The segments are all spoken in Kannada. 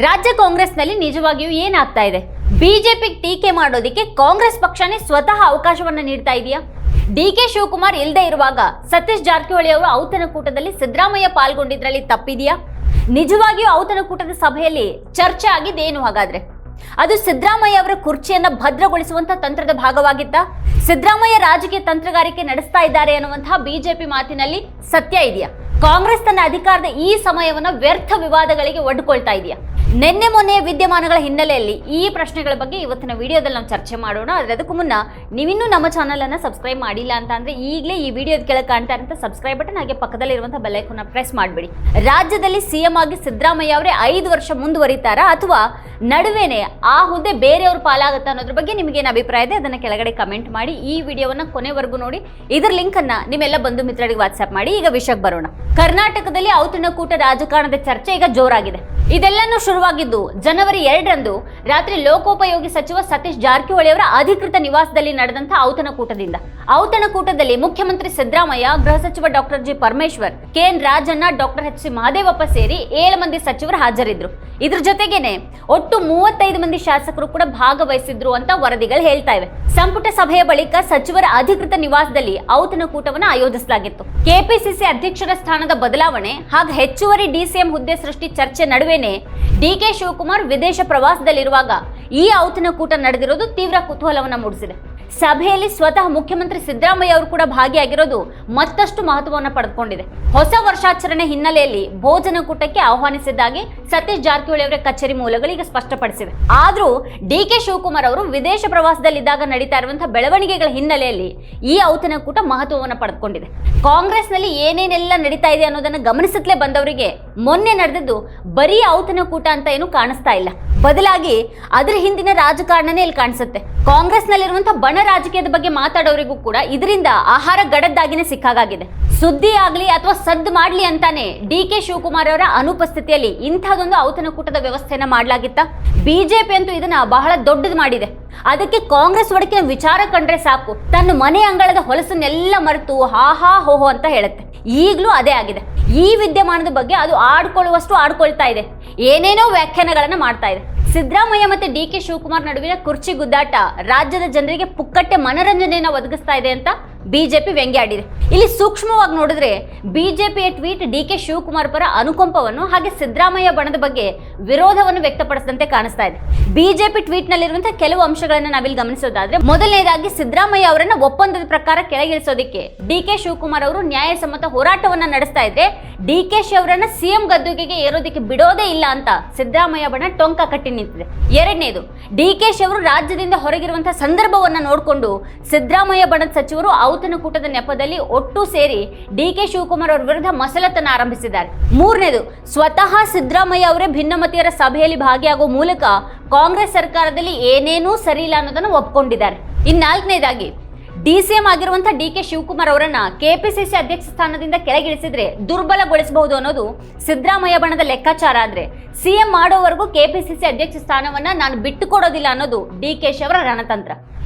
ರಾಜ್ಯ ಕಾಂಗ್ರೆಸ್ನಲ್ಲಿ ನಿಜವಾಗಿಯೂ ಏನಾಗ್ತಾ ಇದೆ? ಬಿಜೆಪಿ ಟೀಕೆ ಮಾಡೋದಕ್ಕೆ ಕಾಂಗ್ರೆಸ್ ಪಕ್ಷನೇ ಸ್ವತಃ ಅವಕಾಶವನ್ನ ನೀಡ್ತಾ ಇದೆಯಾ? ಡಿಕೆ ಶಿವಕುಮಾರ್ ಇಲ್ಲದೆ ಇರುವಾಗ ಸತೀಶ್ ಜಾರಕಿಹೊಳಿ ಅವರು ಔತಣಕೂಟದಲ್ಲಿ ಸಿದ್ದರಾಮಯ್ಯ ಪಾಲ್ಗೊಂಡಿದ್ರಲ್ಲಿ ತಪ್ಪಿದೆಯಾ? ನಿಜವಾಗಿಯೂ ಔತಣಕೂಟದ ಸಭೆಯಲ್ಲಿ ಚರ್ಚೆ ಆಗಿದ್ದೇನು ಹಾಗಾದ್ರೆ? ಅದು ಸಿದ್ದರಾಮಯ್ಯ ಅವರ ಕುರ್ಚಿಯನ್ನ ಭದ್ರಗೊಳಿಸುವಂತ ತಂತ್ರದ ಭಾಗವಾಗಿತ್ತಾ? ಸಿದ್ದರಾಮಯ್ಯ ರಾಜಕೀಯ ತಂತ್ರಗಾರಿಕೆ ನಡೆಸ್ತಾ ಇದ್ದಾರೆ ಅನ್ನುವಂತಹ ಬಿಜೆಪಿ ಮಾತಿನಲ್ಲಿ ಸತ್ಯ ಇದೆಯಾ? ಕಾಂಗ್ರೆಸ್ ತನ್ನ ಅಧಿಕಾರದ ಈ ಸಮಯವನ್ನ ವ್ಯರ್ಥ ವಿವಾದಗಳಿಗೆ ಒಡ್ಕೊಳ್ತಾ ಇದೆಯಾ? ನಿನ್ನೆ ಮೊನ್ನೆಯ ವಿದ್ಯಮಾನಗಳ ಹಿನ್ನೆಲೆಯಲ್ಲಿ ಈ ಪ್ರಶ್ನೆಗಳ ಬಗ್ಗೆ ಇವತ್ತಿನ ವಿಡಿಯೋದಲ್ಲಿ ನಾವು ಚರ್ಚೆ ಮಾಡೋಣ. ಆದರೆ ಅದಕ್ಕೂ ಮುನ್ನ ನೀವಿನ್ನೂ ನಮ್ಮ ಚಾನಲ್ ಅನ್ನ ಸಬ್ಸ್ಕ್ರೈಬ್ ಮಾಡಿಲ್ಲ ಅಂತ ಅಂದ್ರೆ ಈಗಲೇ ಈ ವಿಡಿಯೋದ ಕೆಳಗೆ ಕಾಣ್ತಾ ಇರುವಂತ ಸಬ್ಸ್ಕ್ರೈಬ್ ಬಟನ್ ಹಾಗೆ ಪಕ್ಕದಲ್ಲಿರುವಂತಹ ಬೆಲ್ ಐಕಾನ್ ಪ್ರೆಸ್ ಮಾಡಬೇಡಿ. ರಾಜ್ಯದಲ್ಲಿ ಸಿಎಂ ಆಗಿ ಸಿದ್ದರಾಮಯ್ಯ ಅವರೇ 5 ವರ್ಷ ಮುಂದುವರಿತಾರಾ ಅಥವಾ ನಡುವೆನೆ ಆ ಹುದ್ದೆ ಬೇರೆಯವ್ರ ಪಾಲಾಗುತ್ತಾ ಅನ್ನೋದ್ರ ಬಗ್ಗೆ ನಿಮಗೇನು ಅಭಿಪ್ರಾಯ ಇದೆ ಅದನ್ನ ಕೆಳಗಡೆ ಕಮೆಂಟ್ ಮಾಡಿ. ಈ ವಿಡಿಯೋವನ್ನ ಕೊನೆವರೆಗೂ ನೋಡಿ. ಇದರ ಲಿಂಕ್ ಅನ್ನ ನಿಮ್ಮೆಲ್ಲ ಬಂಧು ಮಿತ್ರರಿಗೆ ವಾಟ್ಸ್ಆಪ್ ಮಾಡಿ. ಈಗ ವಿಷಯಕ್ಕೆ ಬರೋಣ. ಕರ್ನಾಟಕದಲ್ಲಿ ಔತಣಕೂಟ ರಾಜಕಾರಣದ ಚರ್ಚೆ ಈಗ ಜೋರಾಗಿದೆ. ಇದೆಲ್ಲನೂ ಶುರುವಾಗಿದ್ದು ಜನವರಿ 2ರಂದು ರಾತ್ರಿ ಲೋಕೋಪಯೋಗಿ ಸಚಿವ ಸತೀಶ್ ಜಾರಕಿಹೊಳಿ ಅವರ ಅಧಿಕೃತ ನಿವಾಸದಲ್ಲಿ ನಡೆದಂತಹ ಔತಣಕೂಟದಿಂದ. ಔತಣಕೂಟದಲ್ಲಿ ಮುಖ್ಯಮಂತ್ರಿ ಸಿದ್ದರಾಮಯ್ಯ, ಗೃಹ ಸಚಿವ doctor G Parameshwar, KN Rajanna, doctor H C Mahadevappa ಸೇರಿ 7 ಮಂದಿ ಸಚಿವರು ಹಾಜರಿದ್ರು. ಇದ್ರ ಜೊತೆಗೇನೆ ಒಟ್ಟು 35 ಮಂದಿ ಶಾಸಕರು ಕೂಡ ಭಾಗವಹಿಸಿದ್ರು ಅಂತ ವರದಿಗಳು ಹೇಳ್ತಾ ಇವೆ. ಸಂಪುಟ ಸಭೆಯ ಬಳಿಕ ಸಚಿವರ ಅಧಿಕೃತ ನಿವಾಸದಲ್ಲಿ ಔತಣಕೂಟವನ್ನು ಆಯೋಜಿಸಲಾಗಿತ್ತು. ಕೆಪಿಸಿಸಿ ಅಧ್ಯಕ್ಷರ ಸ್ಥಾನದ ಬದಲಾವಣೆ ಹಾಗೂ ಹೆಚ್ಚುವರಿ ಡಿಸಿಎಂ ಹುದ್ದೆ ಸೃಷ್ಟಿ ಚರ್ಚೆ ನಡುವೆನೆ ಡಿಕೆ ಶಿವಕುಮಾರ್ ವಿದೇಶ ಪ್ರವಾಸದಲ್ಲಿರುವಾಗ ಈ ಔತಣಕೂಟ ನಡೆದಿರೋದು ತೀವ್ರ ಕುತೂಹಲವನ್ನ ಮೂಡಿಸಿದೆ. ಸಭೆಯಲ್ಲಿ ಸ್ವತಃ ಮುಖ್ಯಮಂತ್ರಿ ಸಿದ್ದರಾಮಯ್ಯ ಅವರು ಕೂಡ ಭಾಗಿಯಾಗಿರೋದು ಮತ್ತಷ್ಟು ಮಹತ್ವವನ್ನು ಪಡೆದುಕೊಂಡಿದೆ. ಹೊಸ ವರ್ಷಾಚರಣೆ ಹಿನ್ನೆಲೆಯಲ್ಲಿ ಭೋಜನಕೂಟಕ್ಕೆ ಆಹ್ವಾನಿಸಿದ್ದಾಗಿ ಸತೀಶ್ ಜಾರಕಿಹೊಳಿ ಅವರ ಕಚೇರಿ ಮೂಲಗಳು ಈಗ ಸ್ಪಷ್ಟಪಡಿಸಿವೆ. ಆದರೂ ಡಿಕೆ ಶಿವಕುಮಾರ್ ಅವರು ವಿದೇಶ ಪ್ರವಾಸದಲ್ಲಿದ್ದಾಗ ನಡೀತಾ ಇರುವಂತಹ ಬೆಳವಣಿಗೆಗಳ ಹಿನ್ನೆಲೆಯಲ್ಲಿ ಈ ಔತಣಕೂಟ ಮಹತ್ವವನ್ನು ಪಡೆದುಕೊಂಡಿದೆ. ಕಾಂಗ್ರೆಸ್ನಲ್ಲಿ ಏನೇನೆಲ್ಲ ನಡೀತಾ ಇದೆ ಅನ್ನೋದನ್ನು ಗಮನಿಸುತ್ತಲೇ ಬಂದವರಿಗೆ ಮೊನ್ನೆ ನಡೆದಿದ್ದು ಬರೀ ಔತಣಕೂಟ ಅಂತ ಏನು ಕಾಣಿಸ್ತಾ ಇಲ್ಲ. ಬದಲಾಗಿ ಅದರ ಹಿಂದಿನ ರಾಜಕಾರಣನೇ ಇಲ್ಲಿ ಕಾಣಿಸುತ್ತೆ. ಕಾಂಗ್ರೆಸ್ನಲ್ಲಿರುವಂತಹ ಬಣ ರಾಜಕೀಯದ ಬಗ್ಗೆ ಮಾತಾಡೋರಿಗೂ ಕೂಡ ಇದರಿಂದ ಆಹಾರ ಗಡದ್ದಾಗಿನೇ ಸಿಕ್ಕಾಗಿದೆ. ಸುದ್ದಿ ಆಗ್ಲಿ ಅಥವಾ ಸದ್ದು ಮಾಡ್ಲಿ ಅಂತಾನೆ ಡಿಕೆ ಶಿವಕುಮಾರ್ ಅವರ ಅನುಪಸ್ಥಿತಿಯಲ್ಲಿ ಇಂಥದೊಂದು ಔತಣಕೂಟದ ವ್ಯವಸ್ಥೆಯನ್ನ ಮಾಡಲಾಗಿತ್ತ. ಬಿಜೆಪಿ ಅಂತೂ ಇದನ್ನ ಬಹಳ ದೊಡ್ಡದು ಮಾಡಿದೆ. ಅದಕ್ಕೆ ಕಾಂಗ್ರೆಸ್ ಒಡಕಿನ ವಿಚಾರ ಕಂಡ್ರೆ ಸಾಕು, ತನ್ನ ಮನೆ ಅಂಗಳದ ಹೊಲಸನ್ನೆಲ್ಲ ಮರೆತು ಹಾ ಹೋಹೋ ಅಂತ ಹೇಳುತ್ತೆ. ಈಗಲೂ ಅದೇ ಆಗಿದೆ. ಈ ವಿದ್ಯಮಾನದ ಬಗ್ಗೆ ಅದು ಆಡ್ಕೊಳ್ಳುವಷ್ಟು ಆಡ್ಕೊಳ್ತಾ ಇದೆ, ಏನೇನೋ ವ್ಯಾಖ್ಯಾನಗಳನ್ನ ಮಾಡ್ತಾ ಇದೆ. ಸಿದ್ದರಾಮಯ್ಯ ಮತ್ತೆ ಡಿಕೆ ಶಿವಕುಮಾರ್ ನಡುವಿನ ಕುರ್ಚಿ ಗುದ್ದಾಟ ರಾಜ್ಯದ ಜನರಿಗೆ ಪುಕ್ಕಟ್ಟೆ ಮನರಂಜನೆಯನ್ನ ಒದಗಿಸ್ತಾ ಇದೆ ಅಂತ ಬಿಜೆಪಿ ವ್ಯಂಗ್ಯಾಡಿದೆ. ಇಲ್ಲಿ ಸೂಕ್ಷ್ಮವಾಗಿ ನೋಡಿದ್ರೆ ಬಿಜೆಪಿಯ ಟ್ವೀಟ್ ಡಿಕೆ ಶಿವಕುಮಾರ್ ಪರ ಅನುಕಂಪವನ್ನು ಹಾಗೆ ಸಿದ್ದರಾಮಯ್ಯ ಬಣದ ಬಗ್ಗೆ ವಿರೋಧವನ್ನು ವ್ಯಕ್ತಪಡಿಸಿದಂತೆ ಕಾಣಿಸ್ತಾ ಇದೆ. ಬಿಜೆಪಿ ಟ್ವೀಟ್ ನಲ್ಲಿರುವಂತಹ ಕೆಲವು ಅಂಶಗಳನ್ನು ನಾವಿಲ್ಲಿ ಗಮನಿಸೋದಾದ್ರೆ, ಮೊದಲನೇದಾಗಿ ಸಿದ್ದರಾಮಯ್ಯ ಅವರನ್ನ ಒಪ್ಪಂದದ ಪ್ರಕಾರ ಕೆಳಗಿಳಿಸೋದಕ್ಕೆ ಡಿಕೆ ಶಿವಕುಮಾರ್ ಅವರು ನ್ಯಾಯಸಮ್ಮತ ಹೋರಾಟವನ್ನ ನಡೆಸ್ತಾ ಇದ್ರೆ ಡಿಕೆಶಿ ಅವರನ್ನ ಸಿಎಂ ಗದ್ದುಗೆಗೆ ಏರೋದಕ್ಕೆ ಬಿಡೋದೇ ಇಲ್ಲ ಅಂತ ಸಿದ್ದರಾಮಯ್ಯ ಬಣ ಟೊಂಕ ಕಟ್ಟಿ ನಿಂತಿದೆ. ಎರಡನೇದು, ಡಿಕೆಶಿ ಅವರು ರಾಜ್ಯದಿಂದ ಹೊರಗಿರುವಂತಹ ಸಂದರ್ಭವನ್ನ ನೋಡಿಕೊಂಡು ಸಿದ್ದರಾಮಯ್ಯ ಬಣದ ಸಚಿವರು ಔತಣಕೂಟದ ನೆಪದಲ್ಲಿ ಒಟ್ಟು ಸೇರಿ ಡಿಕೆ ಶಿವಕುಮಾರ್ ಅವರ ವಿರುದ್ಧ ಮಸಲತ್ತನ್ನು ಆರಂಭಿಸಿದ್ದಾರೆ. ಮೂರನೇದು, ಸ್ವತಃ ಸಿದ್ದರಾಮಯ್ಯ ಅವರೇ ಭಿನ್ನಮತೀಯರ ಸಭೆಯಲ್ಲಿ ಭಾಗಿಯಾಗುವ ಮೂಲಕ ಕಾಂಗ್ರೆಸ್ ಸರ್ಕಾರದಲ್ಲಿ ಏನೇನೂ ಸರಿ ಇಲ್ಲ ಅನ್ನೋದನ್ನು ಒಪ್ಪಿಕೊಂಡಿದ್ದಾರೆ. ನಾಲ್ಕನೇದಾಗಿ, ಡಿಸಿಎಂ ಆಗಿರುವಂತಹ ಡಿಕೆ ಶಿವಕುಮಾರ್ ಅವರನ್ನ ಕೆಪಿಸಿಸಿ ಅಧ್ಯಕ್ಷ ಸ್ಥಾನದಿಂದ ಕೆಳಗಿಳಿಸಿದ್ರೆ ದುರ್ಬಲಗೊಳಿಸಬಹುದು ಅನ್ನೋದು ಸಿದ್ದರಾಮಯ್ಯ ಬಣದ ಲೆಕ್ಕಾಚಾರ ಆದ್ರೆ, ಸಿಎಂ ಮಾಡೋವರೆಗೂ ಕೆಪಿಸಿಸಿ ಅಧ್ಯಕ್ಷ ಸ್ಥಾನವನ್ನ ನಾನು ಬಿಟ್ಟುಕೊಡೋದಿಲ್ಲ ಅನ್ನೋದು ಡಿಕೆಶಿ ಅವರ ರಣತಂತ್ರ.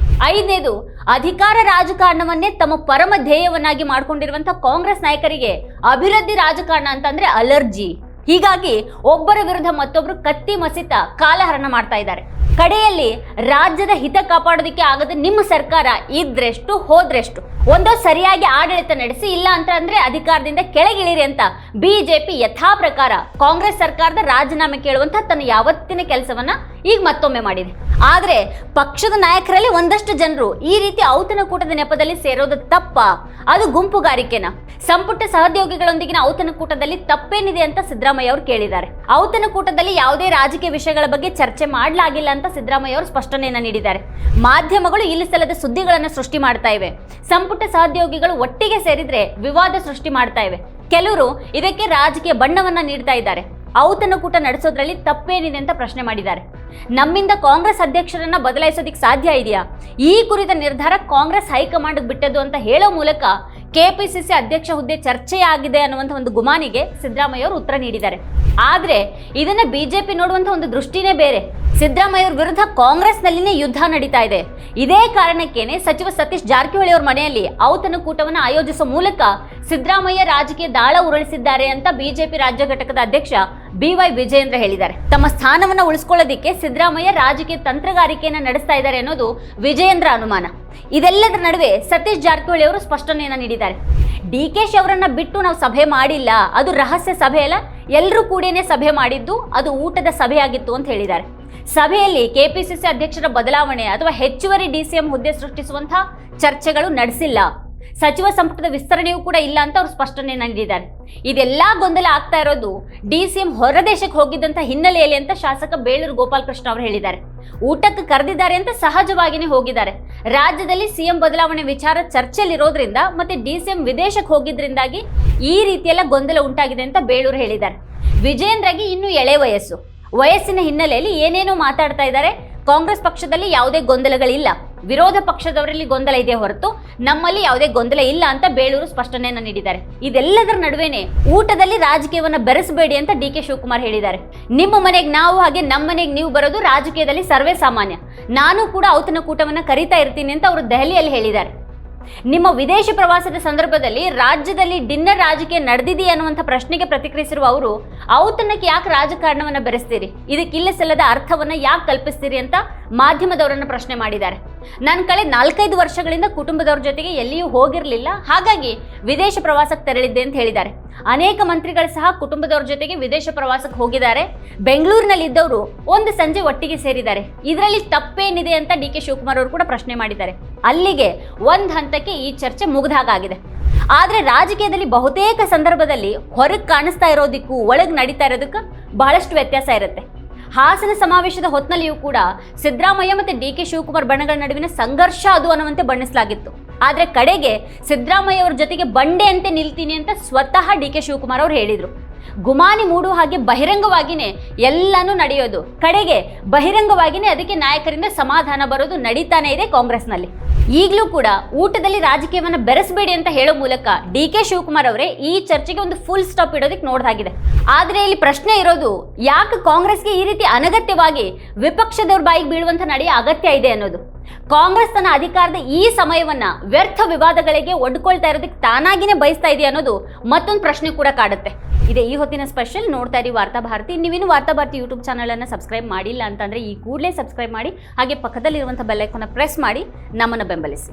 ಐದನೇದು, ಅಧಿಕಾರ ರಾಜಕಾರಣವನ್ನೇ ತಮ್ಮ ಪರಮ ಧ್ಯೇಯವನ್ನಾಗಿ ಮಾಡಿಕೊಂಡಿರುವಂತಹ ಕಾಂಗ್ರೆಸ್ ನಾಯಕರಿಗೆ ಅಭಿವೃದ್ಧಿ ರಾಜಕಾರಣ ಅಂತಂದ್ರೆ ಅಲರ್ಜಿ. ಹೀಗಾಗಿ ಒಬ್ಬರ ವಿರುದ್ಧ ಮತ್ತೊಬ್ಬರು ಕತ್ತಿ ಮಸಿತ ಕಾಲಹರಣ ಮಾಡ್ತಾ ಇದ್ದಾರೆ. ಕಡೆಯಲ್ಲಿ ರಾಜ್ಯದ ಹಿತ ಕಾಪಾಡೋದಕ್ಕೆ ಆಗದೆ ನಿಮ್ಮ ಸರ್ಕಾರ ಇದ್ರೆಷ್ಟು ಹೋದ್ರೆಷ್ಟು, ಒಂದೋ ಸರಿಯಾಗಿ ಆಡಳಿತ ನಡೆಸಿ, ಇಲ್ಲ ಅಂತ ಅಂದ್ರೆ ಅಧಿಕಾರದಿಂದ ಕೆಳಗಿಳಿರಿ ಅಂತ ಬಿಜೆಪಿ ಯಥಾ ಪ್ರಕಾರ ಕಾಂಗ್ರೆಸ್ ಸರ್ಕಾರದ ರಾಜೀನಾಮೆ ಕೇಳುವಂತ ತನ್ನ ಯಾವತ್ತಿನ ಕೆಲಸವನ್ನ ಈಗ ಮತ್ತೊಮ್ಮೆ ಮಾಡಿದೆ. ಆದ್ರೆ ಪಕ್ಷದ ನಾಯಕರಲ್ಲಿ ಒಂದಷ್ಟು ಜನರು ಈ ರೀತಿ ಔತಣಕೂಟದ ನೆಪದಲ್ಲಿ ಸೇರೋದು ತಪ್ಪ, ಅದು ಗುಂಪುಗಾರಿಕೆನ? ಸಂಪುಟ ಸಹೋದ್ಯೋಗಿಗಳೊಂದಿಗಿನ ಔತಣಕೂಟದಲ್ಲಿ ತಪ್ಪೇನಿದೆ ಅಂತ ಸಿದ್ದರಾಮಯ್ಯ ಅವರು ಕೇಳಿದ್ದಾರೆ. ಔತಣಕೂಟದಲ್ಲಿ ಯಾವುದೇ ರಾಜಕೀಯ ವಿಷಯಗಳ ಬಗ್ಗೆ ಚರ್ಚೆ ಮಾಡಲಾಗಿಲ್ಲ ಅಂತ ಸಿದ್ದರಾಮಯ್ಯ ಅವರು ಸ್ಪಷ್ಟನೆಯನ್ನ ನೀಡಿದ್ದಾರೆ. ಮಾಧ್ಯಮಗಳು ಇಲ್ಲಿ ಸಲ್ಲದ ಸುದ್ದಿಗಳನ್ನು ಸೃಷ್ಟಿ ಮಾಡ್ತಾ ಇವೆ. ಸಂಪುಟ ಸಹೋದ್ಯೋಗಿಗಳು ಒಟ್ಟಿಗೆ ಸೇರಿದ್ರೆ ವಿವಾದ ಸೃಷ್ಟಿ ಮಾಡ್ತಾ ಇವೆ. ಕೆಲವರು ಇದಕ್ಕೆ ರಾಜಕೀಯ ಬಣ್ಣವನ್ನ ನೀಡ್ತಾ ಇದ್ದಾರೆ. ಔತಣಕೂಟ ನಡೆಸೋದ್ರಲ್ಲಿ ತಪ್ಪೇನಿದೆ ಅಂತ ಪ್ರಶ್ನೆ ಮಾಡಿದ್ದಾರೆ. ನಮ್ಮಿಂದ ಕಾಂಗ್ರೆಸ್ ಅಧ್ಯಕ್ಷರನ್ನ ಬದಲಾಯಿಸೋದಿಕ್ಕೆ ಸಾಧ್ಯ ಇದೆಯಾ? ಈ ಕುರಿತ ನಿರ್ಧಾರ ಕಾಂಗ್ರೆಸ್ ಹೈಕಮಾಂಡ್ ಬಿಟ್ಟದ್ದು ಅಂತ ಹೇಳೋ ಮೂಲಕ ಕೆಪಿಸಿಸಿ ಅಧ್ಯಕ್ಷ ಹುದ್ದೆ ಚರ್ಚೆಯಾಗಿದೆ ಅನ್ನುವಂಥ ಒಂದು ಗುಮಾನಿಗೆ ಸಿದ್ದರಾಮಯ್ಯ ಅವರು ಉತ್ತರ ನೀಡಿದ್ದಾರೆ. ಆದ್ರೆ ಇದನ್ನ ಬಿಜೆಪಿ ನೋಡುವಂತ ಒಂದು ದೃಷ್ಟಿನೇ ಬೇರೆ. ಸಿದ್ದರಾಮಯ್ಯ ಅವರ ವಿರುದ್ಧ ಕಾಂಗ್ರೆಸ್ನಲ್ಲಿನೇ ಯುದ್ಧ ನಡೀತಾ ಇದೆ. ಇದೇ ಕಾರಣಕ್ಕೇನೆ ಸಚಿವ ಸತೀಶ್ ಜಾರಕಿಹೊಳಿ ಅವರ ಮನೆಯಲ್ಲಿ ಔತಣಕೂಟವನ್ನು ಆಯೋಜಿಸುವ ಮೂಲಕ ಸಿದ್ದರಾಮಯ್ಯ ರಾಜಕೀಯ ದಾಳ ಉರುಳಿಸಿದ್ದಾರೆ ಅಂತ ಬಿಜೆಪಿ ರಾಜ್ಯ ಘಟಕದ ಅಧ್ಯಕ್ಷ BY ವಿಜಯೇಂದ್ರ ಹೇಳಿದ್ದಾರೆ. ತಮ್ಮ ಸ್ಥಾನವನ್ನು ಉಳಿಸಿಕೊಳ್ಳೋದಿಕ್ಕೆ ಸಿದ್ದರಾಮಯ್ಯ ರಾಜಕೀಯ ತಂತ್ರಗಾರಿಕೆಯನ್ನು ನಡೆಸ್ತಾ ಇದ್ದಾರೆ ಅನ್ನೋದು ವಿಜಯೇಂದ್ರ ಅನುಮಾನ. ಇದೆಲ್ಲದರ ನಡುವೆ ಸತೀಶ್ ಜಾರಕಿಹೊಳಿ ಅವರು ಸ್ಪಷ್ಟನೆಯನ್ನು ನೀಡಿದ್ದಾರೆ. DK ಅವರನ್ನ ಬಿಟ್ಟು ನಾವು ಸಭೆ ಮಾಡಿಲ್ಲ, ಅದು ರಹಸ್ಯ ಸಭೆ ಅಲ್ಲ, ಎಲ್ಲರೂ ಕೂಡೇನೆ ಸಭೆ ಮಾಡಿದ್ದು, ಅದು ಊಟದ ಸಭೆಯಾಗಿತ್ತು ಅಂತ ಹೇಳಿದ್ದಾರೆ. ಸಭೆಯಲ್ಲಿ KPCC ಅಧ್ಯಕ್ಷರ ಬದಲಾವಣೆ ಅಥವಾ ಹೆಚ್ಚುವರಿ DCM ಹುದ್ದೆ ಸೃಷ್ಟಿಸುವಂತಹ ಚರ್ಚೆಗಳು ನಡೆಸಿಲ್ಲ, ಸಚಿವ ಸಂಪುಟದ ವಿಸ್ತರಣೆಯೂ ಕೂಡ ಇಲ್ಲ ಅಂತ ಅವರು ಸ್ಪಷ್ಟನೆಯನ್ನು ನೀಡಿದ್ದಾರೆ. ಇದೆಲ್ಲಾ ಗೊಂದಲ ಆಗ್ತಾ ಇರೋದು DCM ಹೊರದೇಶಕ್ಕೆ ಹೋಗಿದ್ದಂತ ಹಿನ್ನೆಲೆಯಲ್ಲಿ ಅಂತ ಶಾಸಕ ಬೇಳೂರು ಗೋಪಾಲಕೃಷ್ಣ ಅವರು ಹೇಳಿದ್ದಾರೆ. ಊಟಕ್ಕೆ ಕರೆದಿದ್ದಾರೆ ಅಂತ ಸಹಜವಾಗಿಯೇ ಹೋಗಿದ್ದಾರೆ. ರಾಜ್ಯದಲ್ಲಿ CM ಬದಲಾವಣೆ ವಿಚಾರ ಚರ್ಚೆಯಲ್ಲಿರೋದ್ರಿಂದ ಮತ್ತೆ DCM ವಿದೇಶಕ್ಕೆ ಹೋಗಿದ್ರಿಂದಾಗಿ ಈ ರೀತಿಯೆಲ್ಲ ಗೊಂದಲ ಉಂಟಾಗಿದೆ ಅಂತ ಬೇಳೂರು ಹೇಳಿದ್ದಾರೆ. ವಿಜಯೇಂದ್ರಗೆ ಇನ್ನೂ ಎಳೆ ವಯಸ್ಸಿನ ಹಿನ್ನೆಲೆಯಲ್ಲಿ ಏನೇನೋ ಮಾತಾಡ್ತಾ ಇದ್ದಾರೆ. ಕಾಂಗ್ರೆಸ್ ಪಕ್ಷದಲ್ಲಿ ಯಾವುದೇ ಗೊಂದಲಗಳಿಲ್ಲ, ವಿರೋಧ ಪಕ್ಷದವರಲ್ಲಿ ಗೊಂದಲ ಇದೆ ಹೊರತು ನಮ್ಮಲ್ಲಿ ಯಾವುದೇ ಗೊಂದಲ ಇಲ್ಲ ಅಂತ ಬೇಳೂರು ಸ್ಪಷ್ಟನೆಯನ್ನು ನೀಡಿದ್ದಾರೆ. ಇದೆಲ್ಲದರ ನಡುವೆನೆ ಊಟದಲ್ಲಿ ರಾಜಕೀಯವನ್ನ ಬೆರೆಸಬೇಡಿ ಅಂತ DK ಶಿವಕುಮಾರ್ ಹೇಳಿದ್ದಾರೆ. ನಿಮ್ಮ ಮನೆಗೆ ನಾವು ಹಾಗೆ ನಮ್ಮ ಮನೆಗೆ ನೀವು ಬರೋದು ರಾಜಕೀಯದಲ್ಲಿ ಸರ್ವೇ ಸಾಮಾನ್ಯ, ನಾನು ಕೂಡ ಔತಣಕೂಟವನ್ನ ಕರೀತಾ ಇರ್ತೀನಿ ಅಂತ ಅವರು ದೆಹಲಿಯಲ್ಲಿ ಹೇಳಿದ್ದಾರೆ. ನಿಮ್ಮ ವಿದೇಶಿ ಪ್ರವಾಸದ ಸಂದರ್ಭದಲ್ಲಿ ರಾಜ್ಯದಲ್ಲಿ ಡಿನ್ನರ್ ರಾಜಕೀಯ ನಡೆದಿದೆಯೇ ಅನ್ನುವಂಥ ಪ್ರಶ್ನೆಗೆ ಪ್ರತಿಕ್ರಿಯಿಸಿರುವ ಅವರು ಔತಣಕ್ಕೆ ಯಾಕೆ ರಾಜಕಾರಣವನ್ನ ಬೆರೆಸ್ತೀರಿ, ಇದಕ್ಕಿಲ್ಲ ಸಲ್ಲದ ಅರ್ಥವನ್ನ ಯಾಕೆ ಕಲ್ಪಿಸ್ತೀರಿ ಅಂತ ಮಾಧ್ಯಮದವರನ್ನ ಪ್ರಶ್ನೆ ಮಾಡಿದ್ದಾರೆ. ನಾನು ಕಳೆದ 4-5 ವರ್ಷಗಳಿಂದ ಕುಟುಂಬದವ್ರ ಜೊತೆಗೆ ಎಲ್ಲಿಯೂ ಹೋಗಿರಲಿಲ್ಲ, ಹಾಗಾಗಿ ವಿದೇಶ ಪ್ರವಾಸಕ್ಕೆ ತೆರಳಿದ್ದೆ ಅಂತ ಹೇಳಿದ್ದಾರೆ. ಅನೇಕ ಮಂತ್ರಿಗಳು ಸಹ ಕುಟುಂಬದವ್ರ ಜೊತೆಗೆ ವಿದೇಶ ಪ್ರವಾಸಕ್ಕೆ ಹೋಗಿದ್ದಾರೆ. ಬೆಂಗಳೂರಿನಲ್ಲಿ ಇದ್ದವರು ಒಂದು ಸಂಜೆ ಒಟ್ಟಿಗೆ ಸೇರಿದ್ದಾರೆ. ಇದರಲ್ಲಿ ತಪ್ಪೇನಿದೆ ಅಂತ DK ಶಿವಕುಮಾರ್ ಅವರು ಕೂಡ ಪ್ರಶ್ನೆ ಮಾಡಿದ್ದಾರೆ. ಅಲ್ಲಿಗೆ ಒಂದು ಹಂತಕ್ಕೆ ಈ ಚರ್ಚೆ ಮುಗಿದಾಗಿದೆ. ಆದರೆ ರಾಜಕೀಯದಲ್ಲಿ ಬಹುತೇಕ ಸಂದರ್ಭದಲ್ಲಿ ಹೊರಗೆ ಕಾಣಿಸ್ತಾ ಇರೋದಕ್ಕೂ ಒಳಗೆ ನಡೀತಾ ಇರೋದಕ್ಕೂ ಬಹಳಷ್ಟು ವ್ಯತ್ಯಾಸ ಇರುತ್ತೆ. ಹಾಸನ ಸಮಾವೇಶದ ಹೊತ್ತಿನಲ್ಲಿಯೂ ಕೂಡ ಸಿದ್ದರಾಮಯ್ಯ ಮತ್ತು DK ಶಿವಕುಮಾರ್ ಬಣಗಳ ನಡುವಿನ ಸಂಘರ್ಷ ಅದು ಅನ್ನುವಂತೆ ಬಣ್ಣಿಸಲಾಗಿತ್ತು. ಆದರೆ ಕಡೆಗೆ ಸಿದ್ದರಾಮಯ್ಯ ಅವರ ಜೊತೆಗೆ ಬಂಡೆ ಅಂತೆ ನಿಲ್ತೀನಿ ಅಂತ ಸ್ವತಃ DK ಶಿವಕುಮಾರ್ ಅವರು ಹೇಳಿದರು. ಗುಮಾನಿ ಮೂಡುವ ಹಾಗೆ ಬಹಿರಂಗವಾಗಿಯೇ ಎಲ್ಲನೂ ನಡೆಯೋದು, ಕಡೆಗೆ ಬಹಿರಂಗವಾಗಿಯೇ ಅದಕ್ಕೆ ನಾಯಕರಿಂದ ಸಮಾಧಾನ ಬರೋದು ನಡೀತಾನೆ ಇದೆ ಕಾಂಗ್ರೆಸ್ನಲ್ಲಿ. ಈಗಲೂ ಕೂಡ ಊಟದಲ್ಲಿ ರಾಜಕೀಯವನ್ನು ಬೆರೆಸಬೇಡಿ ಅಂತ ಹೇಳೋ ಮೂಲಕ DK ಶಿವಕುಮಾರ್ ಅವರೇ ಈ ಚರ್ಚೆಗೆ ಒಂದು ಫುಲ್ ಸ್ಟಾಪ್ ಇಡೋದಕ್ಕೆ ನೋಡ್ದಾಗಿದೆ. ಆದರೆ ಇಲ್ಲಿ ಪ್ರಶ್ನೆ ಇರೋದು, ಯಾಕೆ ಕಾಂಗ್ರೆಸ್ಗೆ ಈ ರೀತಿ ಅನಗತ್ಯವಾಗಿ ವಿಪಕ್ಷದವ್ರ ಬಾಯಿಗೆ ಬೀಳುವಂತ ನಡೆಯ ಅಗತ್ಯ ಇದೆ ಅನ್ನೋದು. ಕಾಂಗ್ರೆಸ್ ತನ್ನ ಅಧಿಕಾರದ ಈ ಸಮಯವನ್ನ ವ್ಯರ್ಥ ವಿವಾದಗಳಿಗೆ ಒಡ್ಕೊಳ್ತಾ ಇರೋದಕ್ಕೆ ತಾನಾಗಿನೇ ಬಯಸ್ತಾ ಇದೆಯಾ ಅನ್ನೋದು ಮತ್ತೊಂದು ಪ್ರಶ್ನೆ ಕೂಡ ಕಾಡುತ್ತೆ. ಇದೇ ಈ ಹೊತ್ತಿನ ಸ್ಪೆಷಲ್. ನೋಡ್ತಾ ಇರಿ ವಾರ್ತಾ ಭಾರತಿ. ನೀವೇನು ವಾರ್ತಾ ಭಾರತಿ ಯೂಟ್ಯೂಬ್ ಚಾನಲ್ ಅನ್ನು ಸಬ್ಸ್ಕ್ರೈಬ್ ಮಾಡಿಲ್ಲ ಅಂತಂದ್ರೆ ಈ ಕೂಡಲೇ ಸಬ್ಸ್ಕ್ರೈಬ್ ಮಾಡಿ, ಹಾಗೆ ಪಕ್ಕದಲ್ಲಿರುವಂಥ ಬೆಲ್ ಐಕಾನ್ ಪ್ರೆಸ್ ಮಾಡಿ ನಮ್ಮನ್ನು ಬೆಂಬಲಿಸಿ.